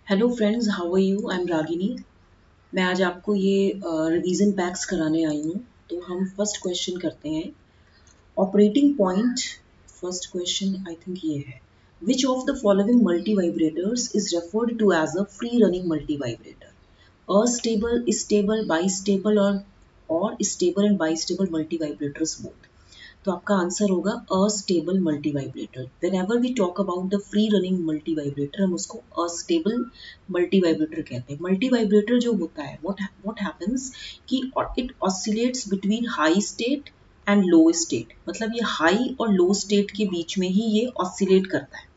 Hello friends, how are you? I am Ragini. मैं आज आपको ये रिवीजन पैक्स कराने आई हूँ। तो हम फर्स्ट क्वेश्चन करते हैं। Operating point. First question I think ये है, which of the following multivibrators is referred to as a free running multi vibrator? Astable, stable, bistable और stable and bistable multivibrators both. तो आपका answer होगा astable multivibrator. Whenever we talk about the free running multi vibrator, हम उसको astable multi vibrator कहते हैं। Multi vibrator जो होता है, व्हाट हैपेंस कि it oscillates between high state and low state. मतलब ये हाई और लो स्टेट के बीच में ही ये ऑसिलेट करता है।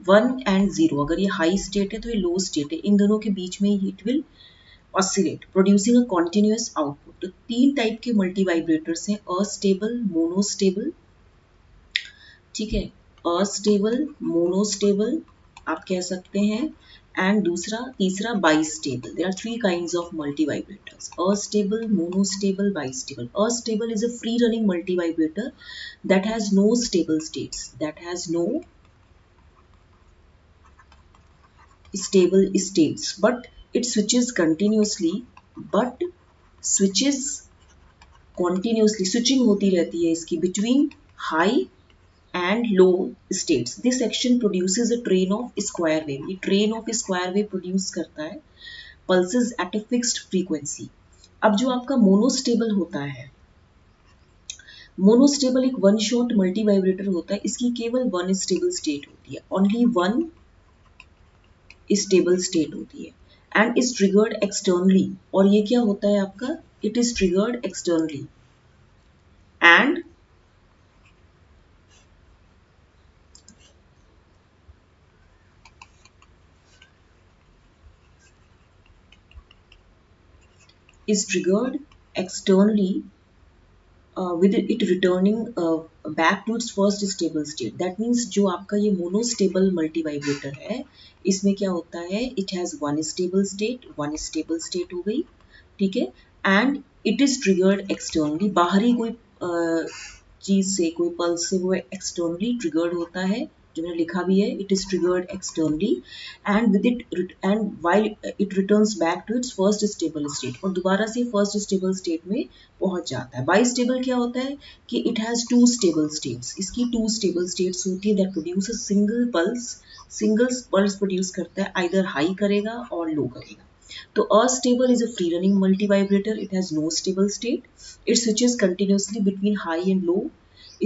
1 and 0, अगर ये हाई स्टेट है तो ये लो स्टेट है, इन दोनों के बीच में it will oscillate producing a continuous output. तो तीन टाइप के मल्टी वाइब्रेटर्स हैं, अस्टेबल, मोनोस्टेबल, ठीक है, अस्टेबल, मोनोस्टेबल आप कह सकते हैं, एंड दूसरा तीसरा bistable. There are three kinds of multi vibrators: astable, monostable, bistable. Astable is a free running multi vibrator that has no stable states, that has no stable states, but it switches continuously, but switches continuously, switching होती रहती है इसकी between high and low states. This section produces a train of square wave. ये train of square wave produce करता है pulses at a fixed frequency. अब जो आपका मोनोस्टेबल होता है, मोनोस्टेबल एक वन शॉट मल्टी वाइब्रेटर होता है, इसकी केवल वन स्टेबल स्टेट होती है, ओनली वन स्टेबल स्टेट होती है एंड इज ट्रिगर्ड एक्सटर्नली। और ये क्या होता है आपका, it is triggered externally and is triggered externally with it returning back to its first stable state. That means जो आपका ये मोनोस्टेबल मल्टी वाइब्रेटर है, इसमें क्या होता है, it has one stable state हो गई, ठीक है, and it is triggered externally, बाहरी कोई चीज से, कोई पल्स से वो एक्सटर्नली ट्रिगर्ड होता है, जो मैंने लिखा भी है, it is triggered externally and with it and while it returns back to its first stable state, और दोबारा से फर्स्ट स्टेबल स्टेट में पहुंच जाता है। बाई स्टेबल क्या होता है कि it has two stable states, इसकी टू स्टेबल स्टेट्स होती है, that produce a single pulse produce करता है, आइदर हाई करेगा और लो करेगा। तो astable is a free running multi vibrator. It has no stable state. It switches continuously between high and low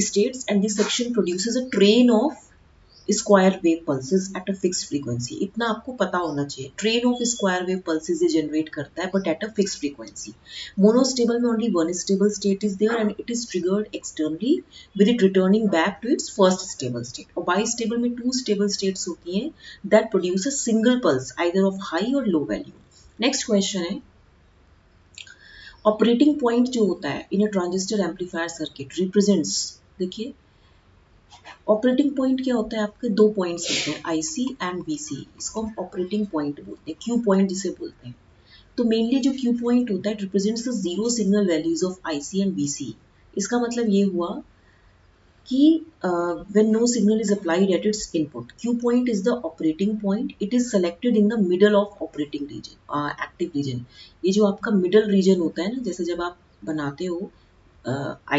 states, and this section produces a train of square wave pulses at a fixed frequency. इतना आपको पता होना चाहिए, train of square wave pulses ये generate करता है, but at a fixed frequency. Monostable में only one stable state is there and it is triggered externally with it returning back to its first stable state. और bistable में two stable states होती हैं that produce a single pulse either of high और low value. Next question है, operating point जो होता है इन अ transistor amplifier circuit represents, देखिए ऑपरेटिंग पॉइंट क्या होता है, आपके दो पॉइंट्स होते हैं, आईसी एंड वीसी, इसको हम ऑपरेटिंग पॉइंट बोलते हैं, क्यू पॉइंट जिसे बोलते हैं। तो मेनली जो क्यू पॉइंट होता है it represents the zero signal values of IC and VC. इसका मतलब ये हुआ कि when no signal is applied at its input, Q point is the operating point. It is selected in the middle of operating region, active region. ये जो आपका middle region होता है ना, जैसे जब आप बनाते हो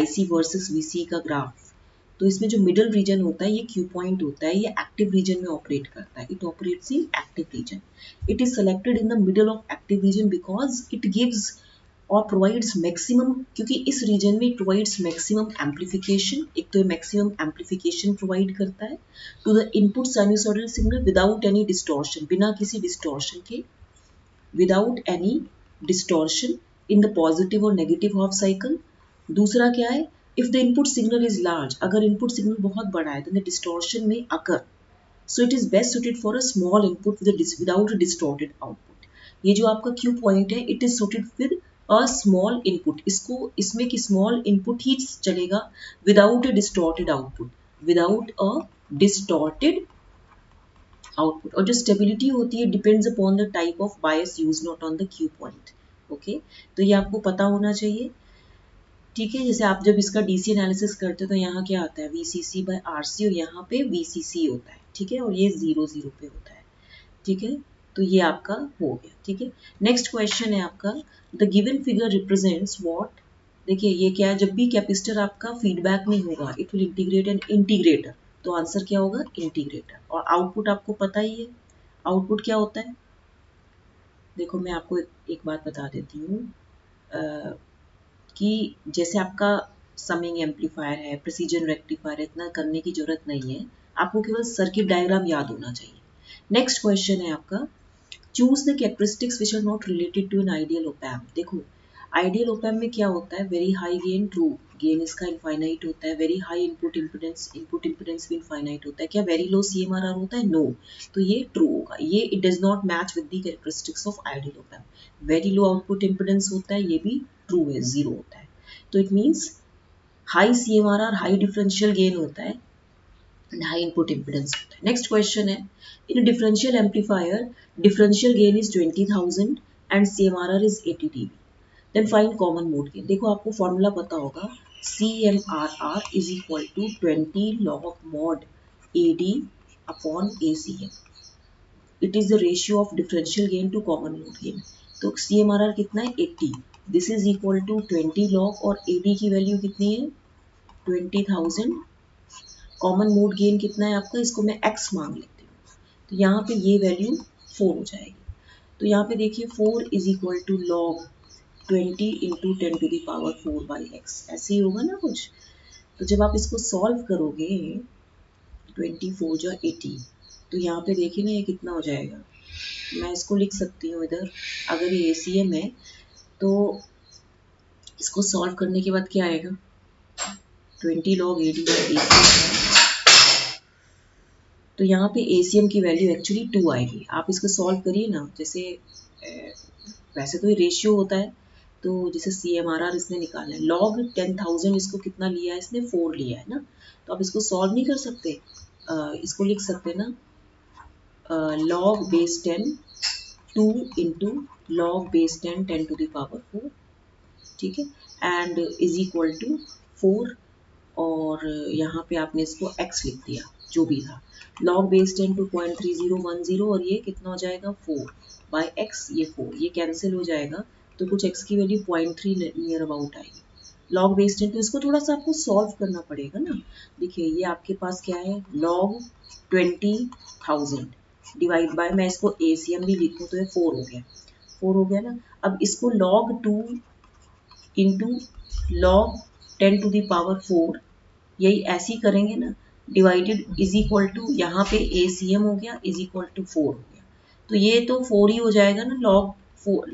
IC वर्सेस VC का ग्राफ, तो इसमें जो मिडल रीजन होता है ये क्यू पॉइंट होता है, ये एक्टिव रीजन में ऑपरेट करता है, it operates in active region. It is selected in the middle of active region because it gives और प्रोवाइड्स मैक्सिमम, क्योंकि इस रीजन में इट प्रोवाइड्स मैक्सिमम एम्पलीफिकेशन, एक तो मैक्सिमम एम्पलीफिकेशन प्रोवाइड करता है to the input sinusoidal signal without any distortion, बिना किसी डिस्टॉर्शन के, without any distortion in the positive और नेगेटिव हाफ साइकिल। दूसरा क्या है, if the input signal is large, अगर इनपुट सिग्नल बहुत बड़ा है तो डिस्टॉर्शन में occur, so it is best suited for a small input without a distorted output. ये जो आपका क्यू पॉइंट है it is suited with a small input, इसको इसमें कि स्मॉल इनपुट ही चलेगा without a distorted output, without a distorted output. और जो स्टेबिलिटी होती है depends upon the type of bias use, not on the Q point. Okay, तो ये आपको पता होना चाहिए, ठीक है। जैसे आप जब इसका डीसी एनालिसिस करते हो तो यहाँ क्या आता है, वीसीसी बाय आरसी, और यहाँ पे वीसीसी होता है, ठीक है, और ये 0 0 पे होता है, ठीक है। तो ये आपका हो गया, ठीक है। नेक्स्ट क्वेश्चन है आपका, the given figure represents what. देखिए ये क्या है, जब भी कैपेसिटर आपका फीडबैक में होगा it will integrate an integrator, तो आंसर क्या होगा, इंटीग्रेटर। और आउटपुट आपको पता ही है, आउटपुट क्या होता है। देखो मैं आपको एक बात बता देती हूँ कि जैसे आपका समिंग एम्पलीफायर है, प्रिसीजन रेक्टिफायर है, इतना करने की जरूरत नहीं है, आपको केवल सर्किट डायग्राम याद होना चाहिए। नेक्स्ट क्वेश्चन है आपका, choose the characteristics which are not related to an ideal op amp. देखो आइडियल ऑप एम्प में क्या होता है, very high gain, true, gain इसका इनफाइनाइट होता है। वेरी हाई इनपुट इम्पिडेंस भी इनफाइनाइट होता है। क्या वेरी लो CMRR होता है, नो, तो ये ट्रू होगा। ये it does not match with the characteristics of ideal op amp. Very low output impedance होता है, ये भी ट्रू है, 0 होता है। तो it means high CMRR, high differential gain होता है and high input impedance होता है। नेक्स्ट क्वेश्चन है, in differential amplifier differential gain is 20,000 and CMRR is 80 dB, then find common mode gain. देखो आपको फॉर्मूला पता होगा, CMRR is equal to 20 log mod AD upon ACM, it is the ratio of differential gain to common mode gain. तो CMRR कितना है, 80, this is equal to 20 log, और AD की value कितनी है, 20,000, कॉमन मोड गेन कितना है आपका, इसको मैं x मांग लेती हूँ, तो यहाँ पे ये वैल्यू 4 हो जाएगी। तो यहाँ पे देखिए 4 is equal to log 20 into 10 to the power 4 by X, ऐसे ही होगा ना कुछ। तो जब आप इसको सॉल्व करोगे 24 जो 80, तो यहाँ पे देखिए ना ये कितना हो जाएगा, मैं इसको लिख सकती हूँ इधर, अगर ये ACM है तो इसको सॉल्व करने के बाद क्या आएगा, 20 log 80 बाई ACM, तो यहाँ पे ACM की वैल्यू एक्चुअली 2 आएगी। आप इसको सॉल्व करिए ना, जैसे वैसे तो ये रेशियो होता है, तो जैसे CMRR इसने निकालना है, log 10,000 इसको कितना लिया है इसने, 4 लिया है ना, तो आप इसको सॉल्व नहीं कर सकते, इसको लिख सकते ना, log base 10 2 into log base 10 10 to the power 4, ठीक है, एंड इज इक्वल टू 4, और यहाँ पे आपने इसको x लिख दिया जो भी था, log बेस 10 टू 0.3010, और ये कितना हो जाएगा 4 बाय x, ये 4 ये कैंसिल हो जाएगा, तो कुछ x की वैल्यू 0.3 नियर अबाउट आएगी। log बेस 10, तो इसको थोड़ा सा आपको सॉल्व करना पड़ेगा ना। देखिए ये आपके पास क्या है, log 20,000 डिवाइड बाय, मैं इसको ACM भी लिखूँ तो ये 4 हो गया, 4 हो गया ना। अब इसको log 2 into log 10 to the power 4, यही ऐसे ही करेंगे ना, डिवाइडेड इज इक्वल टू, यहाँ पे ACM हो गया इज इक्वल टू 4 हो गया, तो ये तो 4 ही हो जाएगा ना,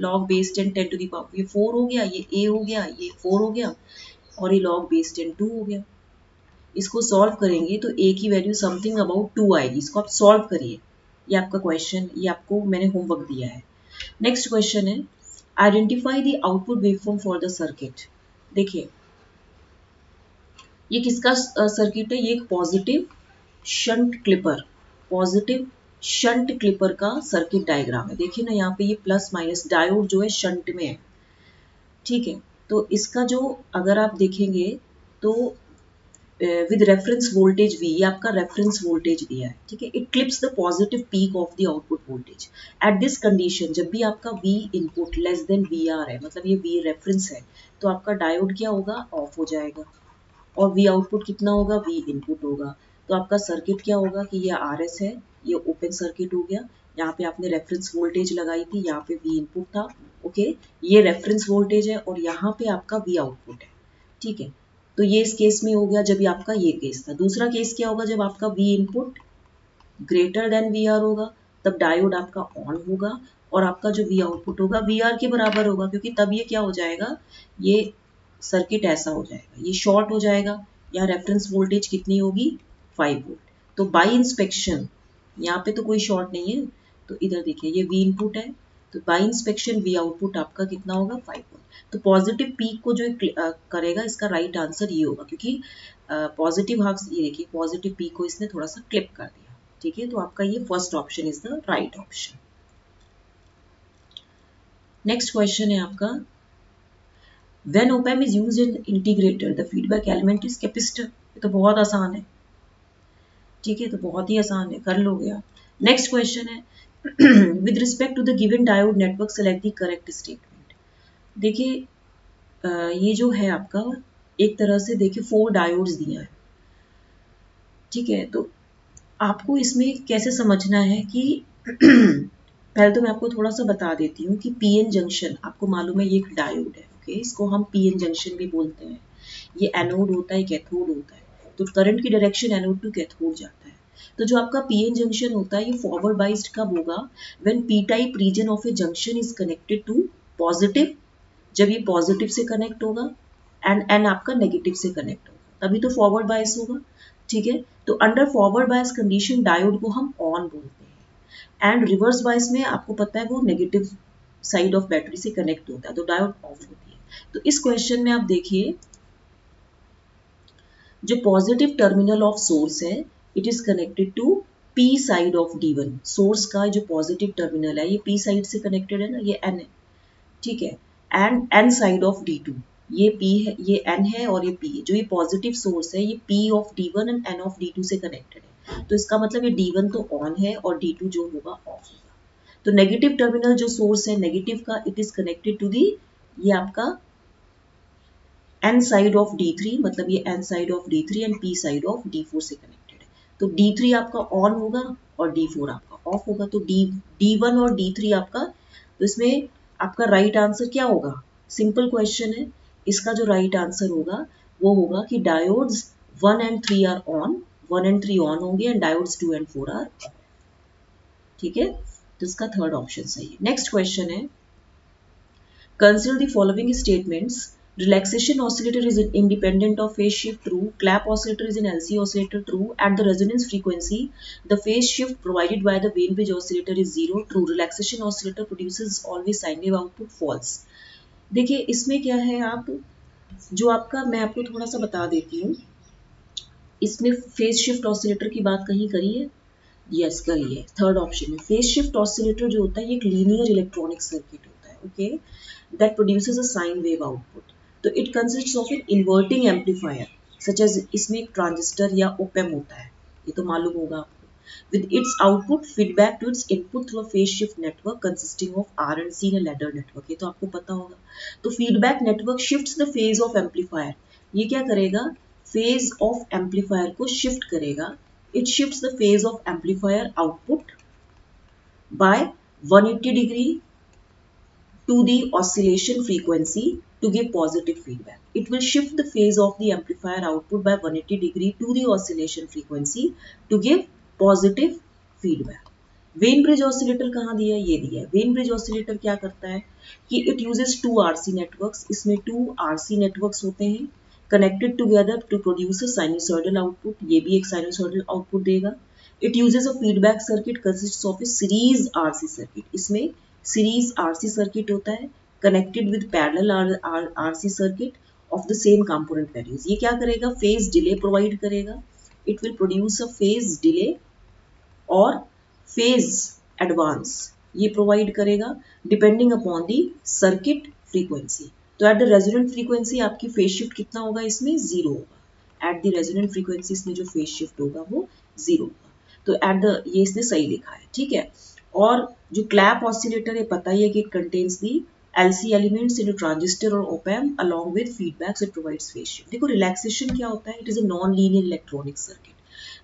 log base 10 10 to the power, ये 4 हो गया, ये A हो गया, ये 4 हो गया, और ये log बेस 10 2 हो गया। इसको सॉल्व करेंगे तो A की वैल्यू समथिंग अबाउट 2 आएगी, इसको आप सॉल्व करिए, ये आपका क्वेश्चन, ये आपको मैंने होमवर्क दिया है। नेक्स्ट क्वेश्चन है, identify the output waveform for the circuit. देखिए ये किसका सर्किट है, ये एक positive shunt clipper, positive shunt clipper का सर्किट डायग्राम है। देखिए ना यहाँ पे ये प्लस माइनस डायोड जो है शंट में है, ठीक है। तो इसका जो अगर आप देखेंगे तो विद रेफरेंस वोल्टेज V, ये आपका रेफरेंस वोल्टेज दिया है, ठीक है। It clips the positive peak of the output voltage at this condition, जब भी आपका V input less than VR है, मतलब ये V रेफरेंस है, तो आपका डायोड क्या होगा, ऑफ हो जाएगा, और V आउटपुट कितना होगा, V इनपुट होगा। तो आपका सर्किट क्या होगा कि ये RS है, ये ओपन सर्किट हो गया, यहाँ पे आपने रेफरेंस वोल्टेज लगाई थी, यहाँ पे V इनपुट था, ओके, ये रेफरेंस वोल्टेज है, और यहाँ पे आपका V आउटपुट है, ठीक है। तो ये इस केस में हो गया जब भी आपका ये केस था। दूसरा केस क्या होगा, जब आपका V input greater than VR होगा, तब डायोड आपका ऑन होगा, और आपका जो V आउटपुट होगा VR के बराबर होगा, क्योंकि तब ये क्या हो जाएगा, ये सर्किट ऐसा हो जाएगा, ये शॉर्ट हो जाएगा। यहाँ रेफरेंस वोल्टेज कितनी होगी, 5 वोल्ट। तो बाय इंस्पेक्शन यहाँ पे तो कोई शॉर्ट नहीं है, तो इधर देखिए ये V इनपुट है, तो बाय इंस्पेक्शन V आउटपुट आपका कितना होगा, 5 वोल्ट। तो पॉजिटिव पीक को जो करेगा, इसका राइट आंसर ये होगा, क्योंकि पॉजिटिव हाफ, ये देखिए पॉजिटिव पीक को इसने थोड़ा सा क्लिप कर दिया, ठीक है। तो आपका ये first option is the right option. Next question है आपका, When op-amp is used in integrator, the feedback element is capacitor। ये तो बहुत आसान है, ठीक है, तो बहुत ही आसान है, कर लोगे आप। नेक्स्ट क्वेश्चन है, with respect to the given diode network select the correct statement. देखिए ये जो है आपका एक तरह से देखिए 4 डायोड्स दिया है, ठीक है। तो आपको इसमें कैसे समझना है कि पहले तो मैं आपको थोड़ा सा बता देती हूँ कि पीएन जंक्शन आपको मालूम है ये एक डायोड है, ओके। इसको हम पीएन जंक्शन भी बोलते हैं। ये एनोड होता है, कैथोड होता है। तो करंट की डायरेक्शन एनोड टू कैथोड जाता है। तो जो आपका पीएन जंक्शन होता है ये फॉरवर्ड बाइस्ड कब होगा, when P type region of a junction is connected to positive, जब ये पॉजिटिव से कनेक्ट होगा एंड एन आपका नेगेटिव से कनेक्ट होगा, तभी तो फॉरवर्ड बायस होगा, ठीक है। तो under forward bias condition diode को हम ऑन बोलते हैं एंड रिवर्स बायस में आपको पता है वो नेगेटिव साइड ऑफ बैटरी से कनेक्ट होता है, तो डायोड ऑफ होती है। तो इस क्वेश्चन में आप देखिए जो पॉजिटिव टर्मिनल ऑफ सोर्स है it is connected to P side of D1। Source का जो पॉजिटिव टर्मिनल है ये पी साइड से कनेक्टेड है ना, ये एन है, ठीक है। And N side of D2, ये P है, ये N है और ये P है। जो ये पॉजिटिव सोर्स है ये P of D1 and N of D2 से कनेक्टेड है। तो इसका मतलब ये D1 तो ऑन है और D2 जो होगा ऑफ होगा। तो नेगेटिव टर्मिनल जो सोर्स है नेगेटिव का it is connected to the, ये आपका N साइड ऑफ D3, मतलब ये N side of D3 and P side of D4 से कनेक्टेड है। तो D3 आपका ऑन होगा और D4 आपका ऑफ होगा। तो D1 और D3 आपका, तो इसमें आपका राइट आंसर क्या होगा, सिंपल क्वेश्चन है। इसका जो राइट आंसर होगा वो होगा कि diodes 1 and 3 are on, 1 and 3 on होंगे and diodes 2 and 4 are off, ठीक है। तो इसका थर्ड ऑप्शन सही है। नेक्स्ट क्वेश्चन है, consider the following statements. Relaxation oscillator is independent of phase shift, true. Clap oscillator is an LC oscillator, true. At the resonance frequency, the phase shift provided by the Wien bridge oscillator is 0, true. Relaxation oscillator produces always sine wave output, false. देखिए इसमें क्या है, आप जो आपका मैं आपको थोड़ा सा बता देती हूँ। इसमें फेज शिफ्ट ऑसिलेटर की बात कहीं करी है, यस करी है। थर्ड ऑप्शन में फेज शिफ्ट ऑसिलेटर जो होता है ये एक लीनियर इलेक्ट्रॉनिक सर्किट होता है, okay, that produces a sine wave output. तो it consists of an inverting amplifier such as, इसमें एक ट्रांजिस्टर या ओपेम होता है, ये तो मालूम होगा आपको, with its output feedback to its input through a phase shift network consisting of R and C in a ladder network, ये तो आपको पता होगा। तो feedback network shifts the phase of amplifier, ये क्या करेगा, फेज ऑफ एम्पलीफायर को शिफ्ट करेगा। It shifts the phase of amplifier output by 180 degree to the oscillation frequency to give positive feedback. It will shift the phase of the amplifier output by 180 degree to the oscillation frequency to give positive feedback. Wien bridge oscillator कहाँ दिया है, ये दिया है। Wien bridge oscillator क्या करता है कि इट यूजेस 2 RC नेटवर्क्स, इसमें 2 RC नेटवर्क्स होते हैं connected together to produce a sinusoidal output, ये भी एक साइनसॉइडल आउटपुट देगा। It uses a feedback circuit consists of a series RC circuit, इसमें सीरीज RC सर्किट होता है connected with parallel RC circuit of the same component values. ये क्या करेगा, फेज डिले प्रोवाइड करेगा। It will produce a phase delay और phase advance, ये provide करेगा depending upon the circuit frequency. तो एट द रेजोनेंट फ्रीक्वेंसी आपकी phase shift कितना होगा, इसमें 0 होगा। एट द रेजोनेंट फ्रीक्वेंसी इसमें जो फेज शिफ्ट होगा वो 0 होगा। तो एट द, ये इसने सही लिखा है, ठीक है। और जो क्लैप ऑसिलेटर है पता ही है कि it contains the LC elements in a transistor or op-amp along with feedbacks it provides phase shift। देखो रिलैक्सेशन क्या होता है, it is a non linear electronic circuit.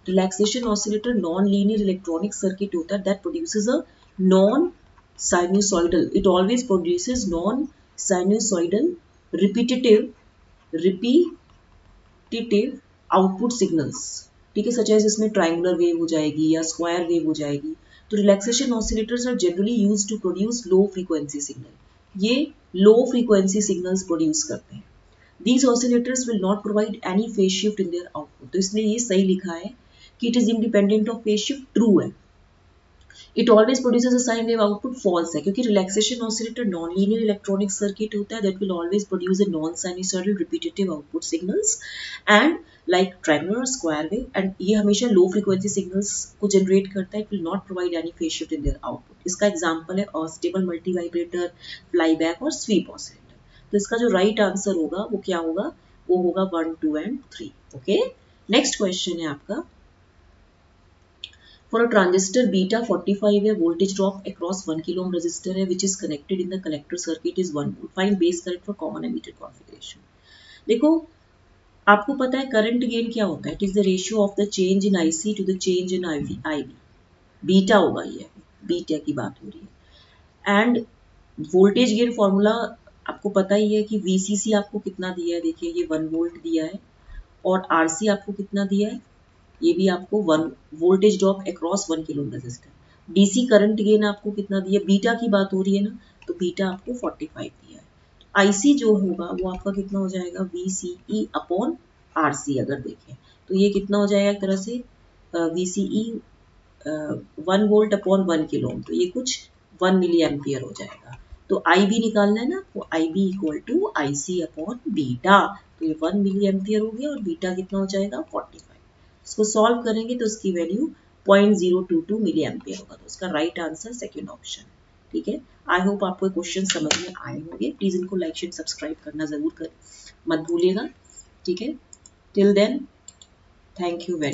Relaxation oscillator non linear electronic circuit होता है that produces a non sinusoidal, it always produces non sinusoidal repetitive output signals, ठीक है, such as इसमें triangular wave हो जाएगी या स्क्वायर वेव हो जाएगी। तो relaxation oscillators are generally used to produce low frequency signal, ये लो फ्रीक्वेंसी सिग्नल्स प्रोड्यूस करते हैं। These oscillators will not provide any phase shift in their output। तो इसलिए ये सही लिखा है कि it is independent of phase shift, true है। It always produces a sine wave output, false है, क्योंकि relaxation oscillator non-linear electronic circuit होता है that will always produce a non-sinusoidal repetitive output signals and like triangular square wave, and ये हमेशा low frequency signals को generate करता है। It will not provide any phase shift in their output। इसका example है stable multivibrator, flyback और sweep oscillator। तो इसका जो राइट आंसर होगा वो क्या होगा, वो होगा 1, 2 एंड 3, ओके। नेक्स्ट क्वेश्चन है आपका, फॉर अ ट्रांजिस्टर बीटा 45 है, voltage drop across 1 kilo ohm resistor है which is connected in the collector circuit is 1 volt, find base current for common emitter configuration. देखो आपको पता है करंट गेन क्या होता है, it is the ratio of the change in IC to the change in IV, beta होगा, ये beta की बात हो रही है। एंड वोल्टेज गेन फॉर्मूला आपको पता ही है कि वीसीसी आपको कितना दिया है, देखिए ये 1 वोल्ट दिया है, और आरसी आपको कितना दिया है, ये भी आपको 1 voltage drop across 1 kilo resistor. DC current gain आपको कितना दिया, बीटा की बात हो रही है ना, तो बीटा आपको 45 दिया है। आईसी जो होगा वो आपका कितना हो जाएगा, VCE अपॉन आरसी अगर देखें तो ये कितना हो जाएगा एक तरह से VCE 1 वोल्ट अपॉन 1 किलो, तो ये कुछ 1 मिली एम्पियर हो जाएगा। तो आई बी निकालना है ना, वो I B equal to I C upon beta, तो ये 1 मिली एम्पियर हो गया और बीटा कितना हो जाएगा 45। इसको सॉल्व करेंगे तो इसकी वैल्यू 0.022 मिली एम्पियर होगा, तो इसका राइट आंसर सेकेंड ऑप्शन। ठीक है, आई होप आपको क्वेश्चन समझ में आए होंगे। प्लीज इनको लाइक शेयर सब्सक्राइब करना जरूर कर मत भूलिएगा। ठीक है, till then thank you very